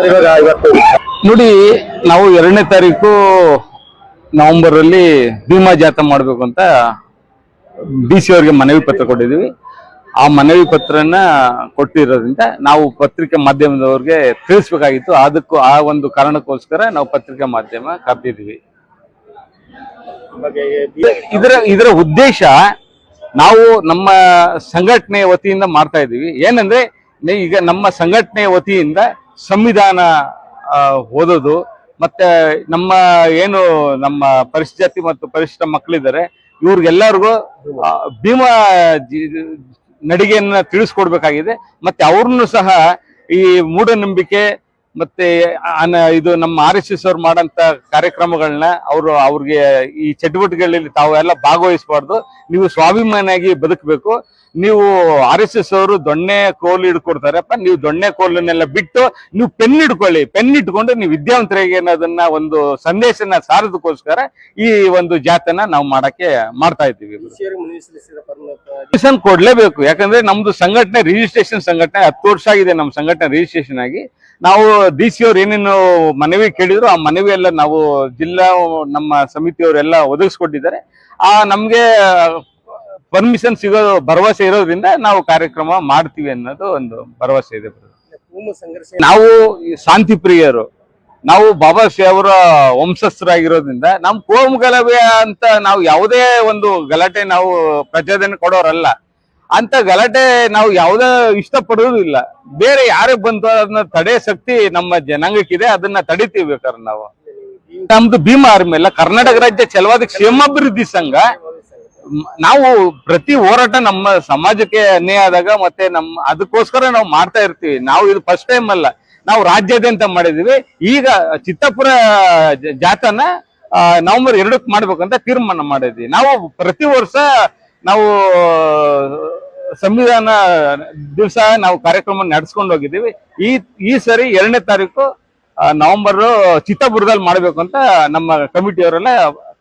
ಇವಾಗ ಇವತ್ತು ನೋಡಿ, ನಾವು 2ನೇ ತಾರೀಕು ನವೆಂಬರ್ ಅಲ್ಲಿ ಭೀಮಾ ಜಾಥಾ ಮಾಡ್ಬೇಕು ಅಂತ DC ಅವರಿಗೆ ಮನವಿ ಪತ್ರ ಕೊಟ್ಟಿದ್ದೀವಿ. ಆ ಮನವಿ ಪತ್ರನ ಕೊಟ್ಟಿರೋದ್ರಿಂದ ನಾವು ಪತ್ರಿಕೆ ಮಾಧ್ಯಮದವ್ರಿಗೆ ತಿಳಿಸ್ಬೇಕಾಗಿತ್ತು. ಅದಕ್ಕೂ ಆ ಒಂದು ಕಾರಣಕ್ಕೋಸ್ಕರ ನಾವು ಪತ್ರಿಕಾ ಮಾಧ್ಯಮ ಕರೆದಿದ್ದೀವಿ. ಇದರ ಉದ್ದೇಶ ನಾವು ನಮ್ಮ ಸಂಘಟನೆ ವತಿಯಿಂದ ಮಾಡ್ತಾ ಇದ್ದೀವಿ. ಏನಂದ್ರೆ ಈಗ ನಮ್ಮ ಸಂಘಟನೆ ವತಿಯಿಂದ ಸಂವಿಧಾನ ಓದೋದು, ಮತ್ತೆ ನಮ್ಮ ಏನು ನಮ್ಮ ಪರಿಶಿಷ್ಟ ಜಾತಿ ಮತ್ತು ಪರಿಶಿಷ್ಟ ಮಕ್ಕಳಿದ್ದಾರೆ ಇವ್ರಿಗೆಲ್ಲರಿಗೂ ಭೀಮಾ ನಡಿಗೆಯನ್ನ ತಿಳಿಸ್ಕೊಡ್ಬೇಕಾಗಿದೆ. ಮತ್ತೆ ಅವ್ರನ್ನು ಸಹ ಈ ಮೂಢನಂಬಿಕೆ ಮತ್ತೆ ಇದು ನಮ್ಮ RSS ಅವ್ರು ಮಾಡಂತ ಕಾರ್ಯಕ್ರಮಗಳನ್ನ ಅವ್ರಿಗೆ ಈ ಚಟುವಟಿಕೆಗಳಲ್ಲಿ ತಾವೆಲ್ಲ ಭಾಗವಹಿಸಬಾರ್ದು. ನೀವು ಸ್ವಾಭಿಮಾನಿಯಾಗಿ ಬದುಕಬೇಕು. ನೀವು RSS ಅವರು ದೊಣ್ಣೆ ಕೋಲು ಹಿಡ್ಕೊಡ್ತಾರಪ್ಪ, ನೀವು ದೊಣ್ಣೆ ಕೋಲನ್ನೆಲ್ಲ ಬಿಟ್ಟು ನೀವು ಪೆನ್ ಹಿಡ್ಕೊಳ್ಳಿ. ಪೆನ್ ಇಟ್ಕೊಂಡು ನೀವು ವಿದ್ಯಾವಂತರಿಗೆ ಅನ್ನೋದನ್ನ ಒಂದು ಸಂದೇಶನ ಸಾರೋದಕ್ಕೋಸ್ಕರ ಈ ಒಂದು ಜಾಥಾನ ನಾವು ಮಾಡ್ತಾ ಇದ್ದೀವಿ. ಕೊಡ್ಲೇಬೇಕು. ಯಾಕಂದ್ರೆ ನಮ್ದು ಸಂಘಟನೆ ರಿಜಿಸ್ಟ್ರೇಷನ್ ಸಂಘಟನೆ 10 ವರ್ಷ ಆಗಿದೆ. ನಮ್ಮ ಸಂಘಟನೆ ರಿಜಿಸ್ಟ್ರೇಷನ್ ಆಗಿ ನಾವು DC ಅವ್ರು ಏನೇನು ಮನವಿ ಕೇಳಿದ್ರು ಆ ಮನವಿ ಎಲ್ಲ ನಾವು ಜಿಲ್ಲಾ ನಮ್ಮ ಸಮಿತಿಯವರೆಲ್ಲ ಒದಗಿಸ್ಕೊಟ್ಟಿದ್ದಾರೆ. ನಮ್ಗೆ ಪರ್ಮಿಷನ್ ಸಿಗೋ ಭರವಸೆ ಇರೋದ್ರಿಂದ ನಾವು ಕಾರ್ಯಕ್ರಮ ಮಾಡ್ತೀವಿ ಅನ್ನೋದು ಒಂದು ಭರವಸೆ ಇದೆ. ನಾವು ಶಾಂತಿ ಪ್ರಿಯರು, ನಾವು ಬಾಬಾ ಸಾಹೇಬ್ ಅವರ ವಂಶಸ್ಥರಾಗಿರೋದ್ರಿಂದ ನಮ್ ಕೋಮು ಗಲಭೆ ಅಂತ ನಾವು ಯಾವುದೇ ಒಂದು ಗಲಾಟೆ ನಾವು ಪ್ರಚೋದನೆ ಕೊಡೋರಲ್ಲ. ಅಂತ ಗಲಾಟೆ ನಾವು ಯಾವುದೇ ಇಷ್ಟಪಡೋದಿಲ್ಲ. ಬೇರೆ ಯಾರೇ ಬಂತು ಅದನ್ನ ತಡೆ ಶಕ್ತಿ ನಮ್ಮ ಜನಾಂಗಕ್ಕಿದೆ, ಅದನ್ನ ತಡಿತೀವಿ. ಬೇಕಾದ್ರೆ ನಮ್ದು ಭೀಮಾ ಆರ್ಮಿ ಅಲ್ಲ, ಕರ್ನಾಟಕ ರಾಜ್ಯ ಛಲವಾದಿ ಕ್ಷೇಮಾಭಿವೃದ್ಧಿ ಸಂಘ. ನಾವು ಪ್ರತಿ ಹೋರಾಟ ನಮ್ಮ ಸಮಾಜಕ್ಕೆ ಅನ್ಯಾಯ ಆದಾಗ ಮತ್ತೆ ಅದಕ್ಕೋಸ್ಕರ ನಾವು ಮಾಡ್ತಾ ಇರ್ತೀವಿ. ನಾವು ಇದು ಫಸ್ಟ್ ಟೈಮ್ ಅಲ್ಲ, ನಾವು ರಾಜ್ಯಾದ್ಯಂತ ಮಾಡಿದೀವಿ. ಈಗ ಚಿತ್ತಾಪುರ ಜಾಥಾನ ನವೆಂಬರ್ 2ಕ್ಕೆ ಮಾಡ್ಬೇಕಂತ ತೀರ್ಮಾನ ಮಾಡಿದ್ವಿ. ನಾವು ಪ್ರತಿ ವರ್ಷ ನಾವು ಸಂವಿಧಾನ ದಿವಸ ನಾವು ಕಾರ್ಯಕ್ರಮ ನಡೆಸ್ಕೊಂಡು ಹೋಗಿದ್ದೀವಿ. ಈ ಸರಿ 2ನೇ ತಾರೀಕು ನವೆಂಬರ್ ಚಿತ್ತಾಪುರದಲ್ಲಿ ಮಾಡ್ಬೇಕು ಅಂತ ನಮ್ಮ ಕಮಿಟಿಯವರೆಲ್ಲ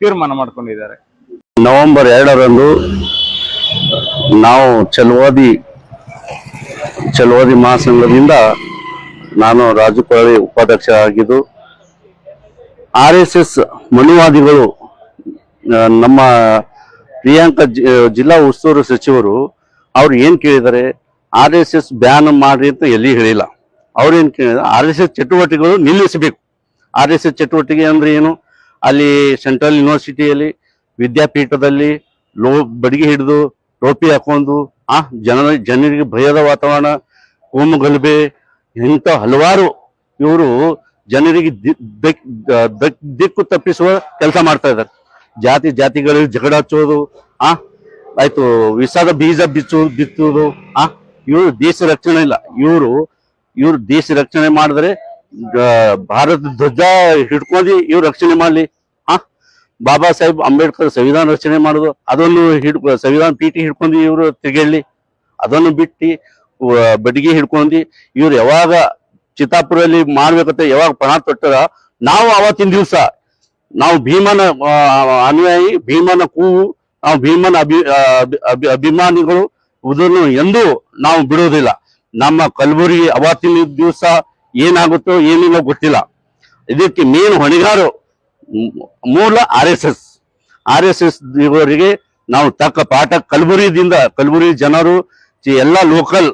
ತೀರ್ಮಾನ ಮಾಡ್ಕೊಂಡಿದ್ದಾರೆ. ನವೆಂಬರ್ 2ರಂದು ನಾವು ಚಲವಾದಿ ಮಹಾಸಂಘದಿಂದ ನಾನು ರಾಜು ಕೊಳವಿ ಉಪಾಧ್ಯಕ್ಷ ಆಗಿದ್ದು, RSS ಮನುವಾದಿಗಳು ನಮ್ಮ ಪ್ರಿಯಾಂಕಾ ಜಿಲ್ಲಾ ಉಸ್ತುವಾರಿ ಸಚಿವರು ಅವ್ರು ಏನ್ ಕೇಳಿದ್ದಾರೆ, RSS ಬ್ಯಾನ್ ಮಾಡ್ರಿ ಅಂತ ಎಲ್ಲಿ ಹೇಳಿಲ್ಲ. ಅವ್ರೇನ್ ಕೇಳಿದ್ರೆ RSS ಚಟುವಟಿಕೆಗಳು ನಿಲ್ಲಿಸಬೇಕು. RSS ಚಟುವಟಿಕೆ ಅಂದ್ರೆ ಏನು, ಅಲ್ಲಿ ಸೆಂಟ್ರಲ್ ಯೂನಿವರ್ಸಿಟಿಯಲ್ಲಿ ವಿದ್ಯಾಪೀಠದಲ್ಲಿ ಬಡಿಗೆ ಹಿಡಿದು ಟೋಪಿ ಹಾಕೊಂಡು ಜನರಿಗೆ ಭಯದ ವಾತಾವರಣ, ಕೋಮು ಗಲಭೆ, ಇಂಥ ಹಲವಾರು ಇವರು ಜನರಿಗೆ ದಿಕ್ಕು ತಪ್ಪಿಸುವ ಕೆಲಸ ಮಾಡ್ತಾ ಇದ್ದಾರೆ. ಜಾತಿಗಳಲ್ಲಿ ಜಗಳ ಹಚ್ಚೋದು, ಆಯ್ತು ವಿಷದ ಬೀಜ ಬಿತ್ತುವುದು. ಇವರು ದೇಶ ರಕ್ಷಣೆ ಇಲ್ಲ. ಇವರು ದೇಶ ರಕ್ಷಣೆ ಮಾಡಿದ್ರೆ ಭಾರತ ಧ್ವಜ ಹಿಡ್ಕೊಂಡು ಇವ್ರು ರಕ್ಷಣೆ ಮಾಡ್ಲಿ. ಬಾಬಾ ಸಾಹೇಬ್ ಅಂಬೇಡ್ಕರ್ ಸಂವಿಧಾನ ರಚನೆ ಮಾಡುದು, ಅದನ್ನು ಸಂವಿಧಾನ ಪೀಠಿ ಹಿಡ್ಕೊಂಡು ಇವರು ತಿರುಗೇಳಿ, ಅದನ್ನು ಬಿಟ್ಟು ಬಡಿಗೆ ಹಿಡ್ಕೊಂಡು ಇವ್ರು ಯಾವಾಗ ಚಿತ್ತಾಪುರಲ್ಲಿ ಮಾಡ್ಬೇಕಂತ ಯಾವಾಗ ಪಣ ತೊಟ್ಟರ, ನಾವು ಅವತ್ತಿನ ದಿವಸ ನಾವು ಭೀಮನ ಅನುಯಾಯಿ, ಭೀಮನ ಕೂವು, ನಾವು ಭೀಮನ ಅಭಿಮಾನಿಗಳು, ಇದನ್ನು ಎಂದೂ ನಾವು ಬಿಡೋದಿಲ್ಲ. ನಮ್ಮ ಕಲಬುರಗಿ ಅವತ್ತಿನ ದಿವಸ ಏನಾಗುತ್ತೋ ಏನಿಲ್ಲ ಗೊತ್ತಿಲ್ಲ. ಇದಕ್ಕೆ ಮೇನ್ ಹೊಣೆಗಾರ ಮೂಲ RSS ಇವರಿಗೆ ನಾವು ತಕ್ಕ ಪಾಠ ಕಲಬುರಗಿ ಜನರು ಎಲ್ಲ ಲೋಕಲ್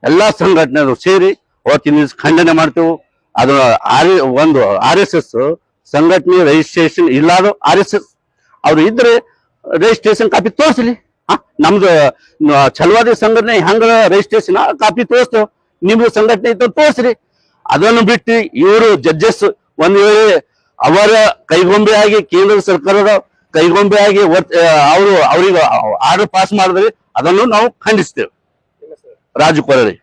ಎಲ್ಲ ಸಂಘಟನೆಗಳು ಸೇರಿ ಅವತ್ತಿನ ದಿವಸ ಖಂಡನೆ ಮಾಡ್ತೇವೆ. ಅದು ಒಂದು RSS ಸಂಘಟನೆ ರಿಜಿಸ್ಟ್ರೇಷನ್ ಇಲ್ಲದ RSS ಅವ್ರು ಇದ್ರೆ ರಿಜಿಸ್ಟ್ರೇಷನ್ ಕಾಪಿ ತೋರಿಸಲಿ. ನಮ್ದು ಛಲವಾದಿ ಸಂಘಟನೆ ಹೆಂಗ ರಿಜಿಸ್ಟ್ರೇಷನ್ ಕಾಪಿ ತೋರಿಸ್ತೇವೆ, ನಿಮ್ದು ಸಂಘಟನೆ ಇತ್ತು ತೋರಿಸ್ರಿ. ಅದನ್ನು ಬಿಟ್ಟು ಇವರು ಜಡ್ಜಸ್ ಒಂದ್ ವೇಳೆ ಅವರ ಕೈಗೊಂಬೆಯಾಗಿ ಕೇಂದ್ರ ಸರ್ಕಾರದ ಕೈಗೊಂಬೆಯಾಗಿ ಅವ್ರಿಗೆ ಆರ್ಡರ್ ಪಾಸ್ ಮಾಡಿದ್ರೆ ಅದನ್ನು ನಾವು ಖಂಡಿಸ್ತೇವೆ. ರಾಜು ಕೊರಳಿ.